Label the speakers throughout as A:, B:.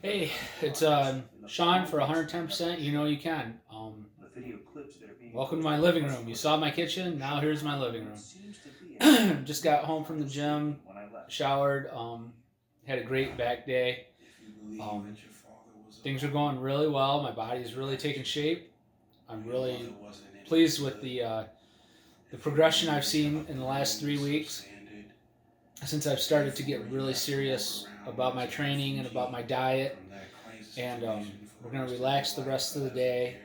A: Hey, it's Sean for 110%. You know you can. Welcome to my living room. You saw my kitchen. Now here's my living room. Just got home from the gym, showered. Had a great back day. Um, Things are going really well. My body's really taking shape. I'm really pleased with the progression I've seen in the last 3 weeks since I've started to get really serious about my training and about my diet. And we're gonna relax the rest of the day.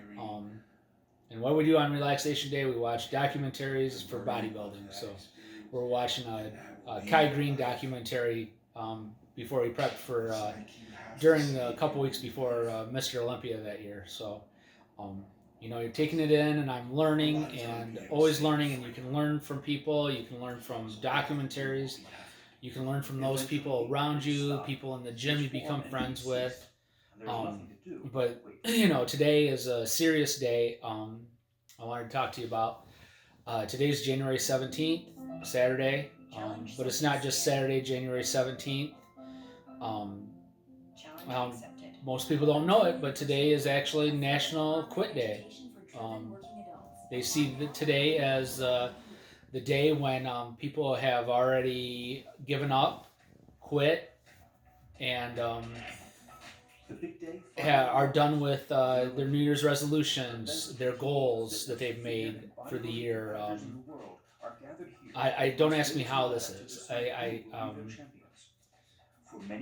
A: And what we do on relaxation day, we watch documentaries for bodybuilding. So we're watching a Kai Green documentary before we prepped for during a couple weeks before Mr. Olympia that year. So um, you're taking it in, and I'm learning and always learning. And you can learn from people. You can learn from documentaries. You can learn from those people around you, people in the gym you become friends with. Um, but today is a serious day. I wanted to talk to you about. Today's January 17th, Saturday. But it's not just Saturday, January 17th. Um, um, Most people don't know it, but today is actually National Quit Day. Um, they see today as the day when people have already given up, quit, and are done with their New Year's resolutions, their goals that they've made for the year. I don't ask me how this is.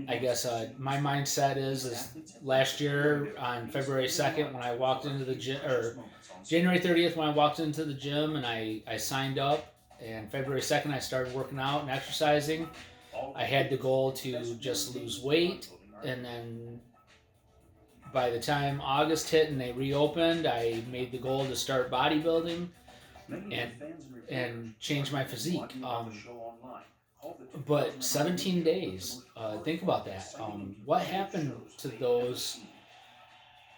A: I guess my mindset is last year on February 2nd when I walked into the gym, or January 30th when I walked into the gym and I signed up, and February 2nd I started working out and exercising. I had the goal to just lose weight, and then by the time August hit and they reopened, I made the goal to start bodybuilding and change my physique. But 17 days. Think about that. What happened to those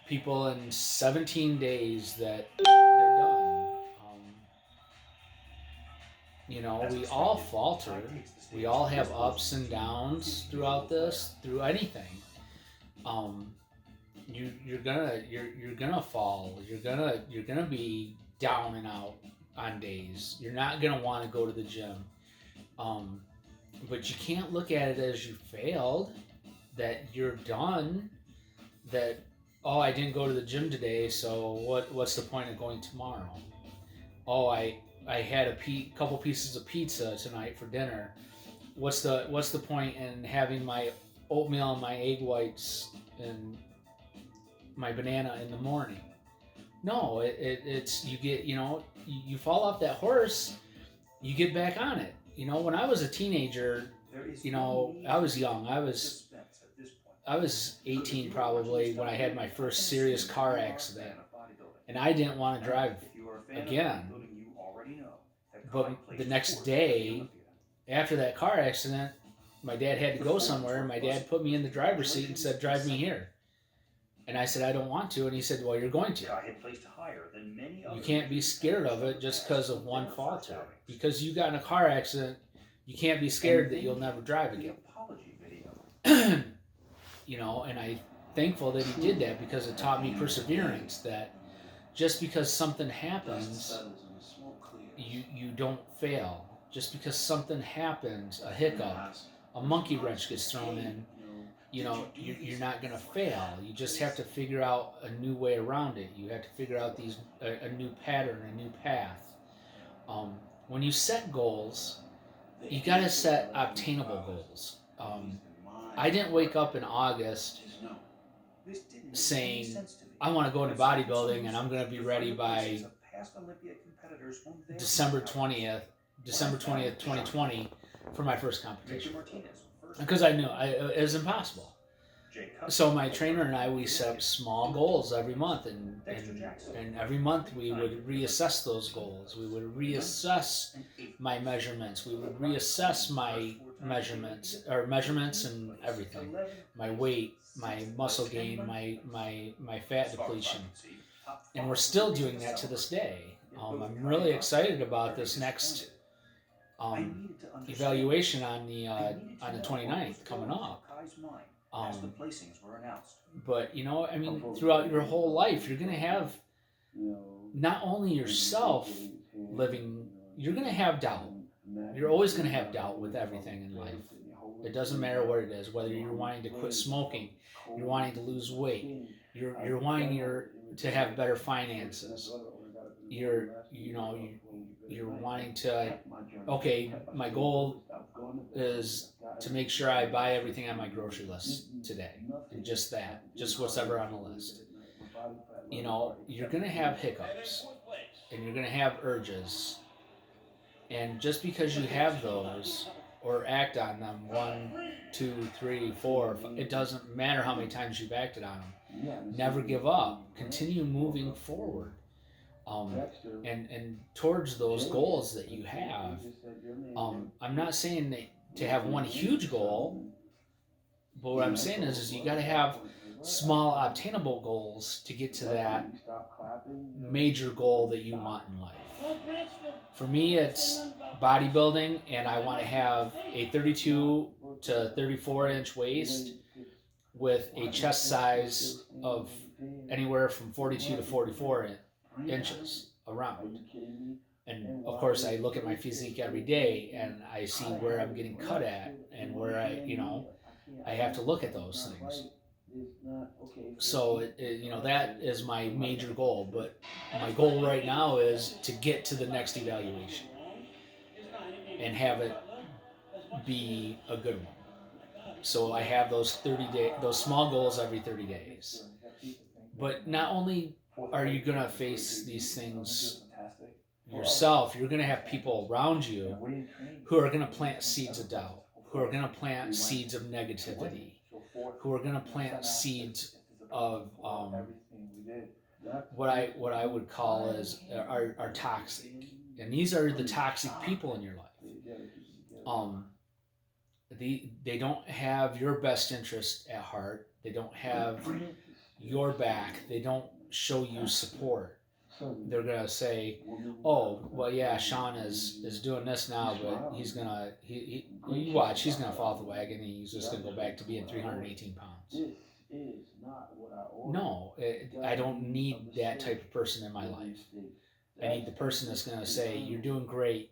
A: people in 17 days that they're done? We all falter. We all have ups and downs throughout this, through anything. Um, you're gonna fall. You're gonna be down and out on days. You're not gonna want to go to the gym. Um, but you can't look at it as you failed, that you're done, that I didn't go to the gym today, so what's the point of going tomorrow? I had a couple pieces of pizza tonight for dinner. What's the point in having my oatmeal and my egg whites and my banana in the morning? No, it's you get you fall off that horse, you get back on it. When I was a teenager, I was young. I was 18 probably when I had my first serious car accident, and I didn't want to drive again. But the next day after that car accident, my dad had to go somewhere, and my dad put me in the driver's seat and said, "Drive me here." And I said, "I don't want to." And he said, "Well, you're going to. You can't be scared of it just because of one falter. Because you got in a car accident, you can't be scared that you'll never drive again." And I'm thankful that he did that, because it taught me perseverance, that just because something happens, you don't fail. Just because something happens, a hiccup, a monkey wrench gets thrown in, you're not going to fail. You just have to figure out a new way around it. You have to figure out a new pattern, a new path. When you set goals, you got to set obtainable goals. I didn't wake up in August saying, "I want to go into bodybuilding and I'm going to be ready by December 20th, December 20th, 2020 for my first competition." Because I knew it was impossible. So my trainer and we set small goals every month, and every month we would reassess those goals. We would reassess my measurements. We would reassess my measurements and everything, my weight, my muscle gain, my fat depletion, and we're still doing that to this day. I'm really excited about this next evaluation on the 29th coming up. But you know, I mean, throughout your whole life, you're gonna have not only yourself living, you're gonna have doubt. You're always gonna have doubt with everything in life. It doesn't matter what it is, whether you're wanting to quit smoking, you're wanting to lose weight, you're wanting to have better finances. You're wanting to, okay, my goal is to make sure I buy everything on my grocery list today, and just that, just what's ever on the list. You know, you're gonna have hiccups, and you're gonna have urges, and just because you have those or act on them one, two, three, four, it doesn't matter how many times you've acted on them. Never give up. Continue moving forward. And towards those goals that you have. I'm not saying that to have one huge goal, but what I'm saying is you got to have small obtainable goals to get to that major goal that you want in life. For me, it's bodybuilding, and I want to have a 32 to 34 inch waist with a chest size of anywhere from 42 to 44 inches around. And of course, I look at my physique every day, and I see where I'm getting cut at, and where I have to look at those things. So that is my major goal. But my goal right now is to get to the next evaluation and have it be a good one. So I have those small goals every 30 days. But not only are you gonna face these things yourself, you're gonna have people around you who are gonna plant seeds of doubt, who are gonna plant seeds of negativity, who are gonna plant seeds of what I would call are toxic, and these are the toxic people in your life. They don't have your best interest at heart. They don't have your back. They don't show you support. They're gonna say, "Oh, well, yeah, Sean is doing this now, but you watch, he's gonna fall off the wagon, and he's just gonna go back to being 318 pounds." No, I don't need that type of person in my life. I need the person that's gonna say, "You're doing great,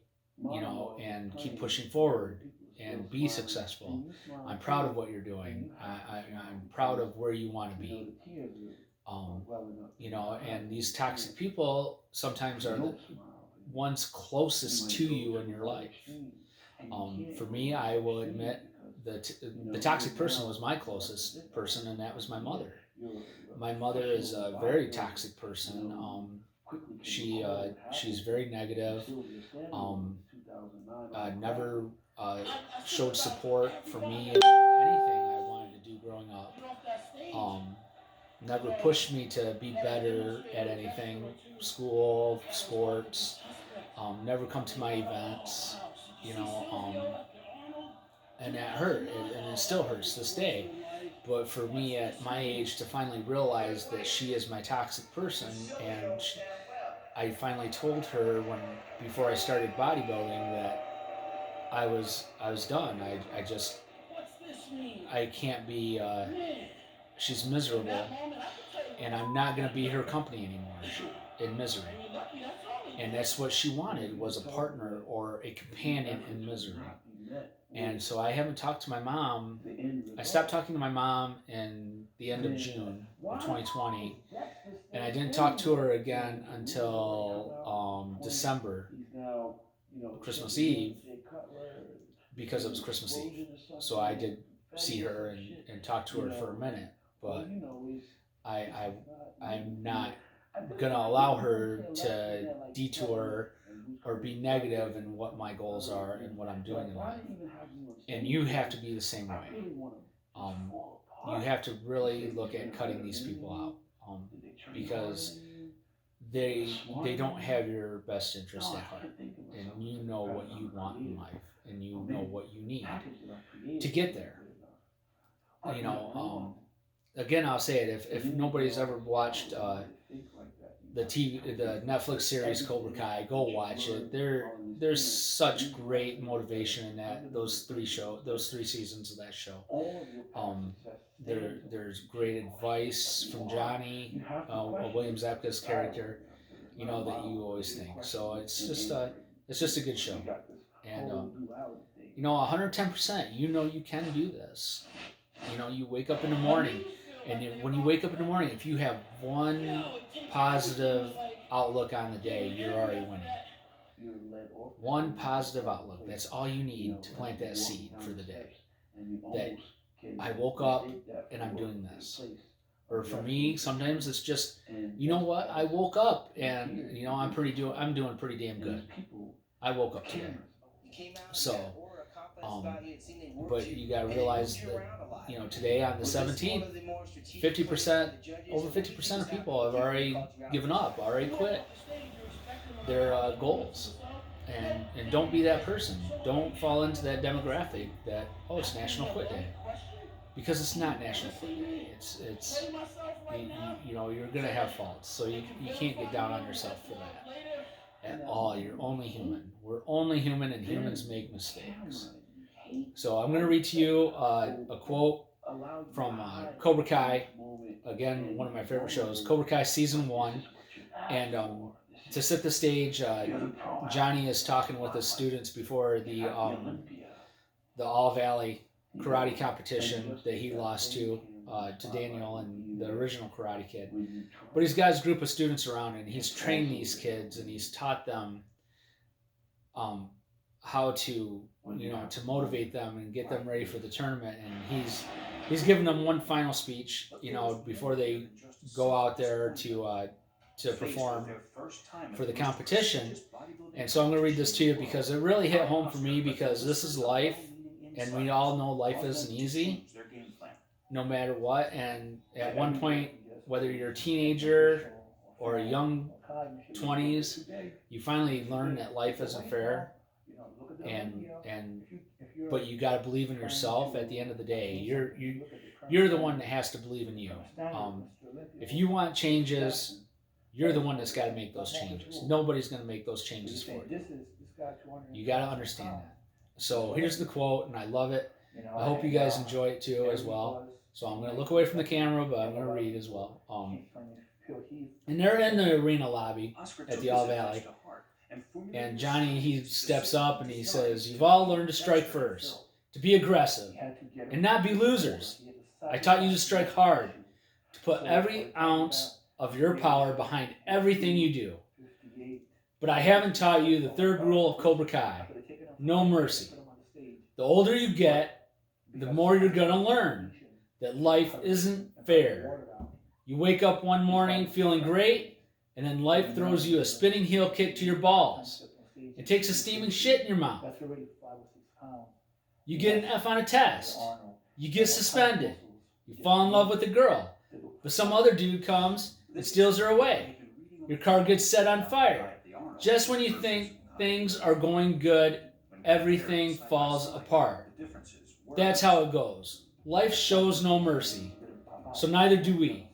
A: and keep pushing forward and be successful. I'm proud of what you're doing. I'm proud of where you want to be." And these toxic people sometimes are the ones closest to you in your life. For me, I will admit that the toxic person was my closest person, and that was my mother. My mother is a very toxic person. She's very negative. Never showed support for me in anything I wanted to do growing up. Never pushed me to be better at anything, school, sports. Never come to my events, and that hurt, and it still hurts this day. But for me, at my age, to finally realize that she is my toxic person, and I finally told her before I started bodybuilding that I was done. I can't be. She's miserable, and I'm not gonna be her company anymore in misery. And that's what she wanted, was a partner or a companion in misery. And so I haven't talked to my mom. I stopped talking to my mom in the end of June of 2020, and I didn't talk to her again until December, Christmas Eve, because it was Christmas Eve. So I did see her and talk to her for a minute, but I'm not gonna allow her to detour or be negative in what my goals are and what I'm doing in life. And you have to be the same way. You have to really look at cutting these people out, because they don't have your best interest at heart, and you know what you want in life, and you know what you need to get there. Again, I'll say it, if nobody's ever watched the Netflix series Cobra Kai. Go watch it. There's such great motivation in those three seasons of that show. There's great advice from Johnny, William Zabka's character, that you always think. So it's just a good show, and 110%. You can do this. You wake up in the morning, and when you wake up in the morning, if you have one positive outlook on the day, you're already winning. One positive outlook. That's all you need to plant that seed for the day. That I woke up and I'm doing this. Or for me, sometimes it's just, what? I woke up and I'm doing pretty damn good. I woke up today. So, but you gotta realize that today on the 17th, over 50% of people have already given up, already quit their goals. And don't be that person. Don't fall into that demographic that, it's National Quit Day. Because it's not National Quit Day. It's you're gonna have faults, so you can't get down on yourself for that at all. You're only human. We're only human, and humans make mistakes. So I'm gonna read to you a quote from Cobra Kai. Again, one of my favorite shows, Cobra Kai season 1, and to set the stage, Johnny is talking with his students before the All Valley karate competition that he lost to Daniel and the original Karate Kid. But he's got his group of students around, and he's trained these kids, and he's taught them how to to motivate them and get them ready for the tournament. And he's given them one final speech before they go out there to perform for the competition. And so I'm going to read this to you because it really hit home for me, because this is life, and we all know life isn't easy no matter what. And at one point, whether you're a teenager or a young 20s, you finally learn that life isn't fair, but you got to believe in yourself. At the end of the day, you're the one that has to believe in you. If you want changes, you're the one that's got to make those changes. Nobody's going to make those changes for you. You got to understand that. So here's the quote, and I love it. I hope you guys enjoy it too as well. So I'm going to look away from the camera, but I'm going to read as well. And they're in the arena lobby at the All Valley. And Johnny, he steps up and he says, "You've all learned to strike first, to be aggressive, and not be losers. I taught you to strike hard, to put every ounce of your power behind everything you do. But I haven't taught you the third rule of Cobra Kai, no mercy. The older you get, the more you're going to learn that life isn't fair. You wake up one morning feeling great, and then life throws you a spinning heel kick to your balls. It takes a steaming shit in your mouth. You get an F on a test. You get suspended. You fall in love with a girl. But some other dude comes and steals her away. Your car gets set on fire. Just when you think things are going good, everything falls apart. That's how it goes. Life shows no mercy. So neither do we.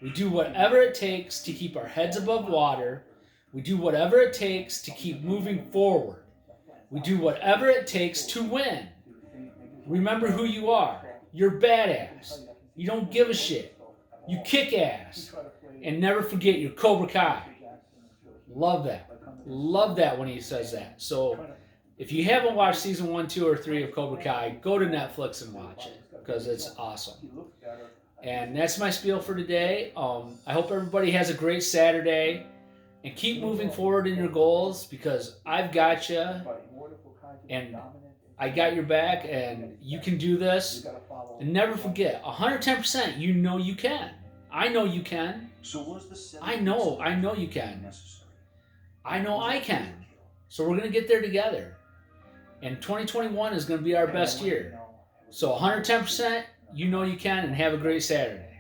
A: We do whatever it takes to keep our heads above water. We do whatever it takes to keep moving forward. We do whatever it takes to win. Remember who you are. You're badass. You don't give a shit. You kick ass. And never forget your Cobra Kai." Love that. Love that when he says that. So if you haven't watched season 1, 2, or 3 of Cobra Kai, go to Netflix and watch it, because it's awesome. And that's my spiel for today. I hope everybody has a great Saturday, and keep moving forward in your goals, because I've got you, and I got your back, and you can do this. And never forget, 110%, you know you can. I know you can. I know you can. I know I can. So we're going to get there together. And 2021 is going to be our best year. So 110%, you know you can, and have a great Saturday.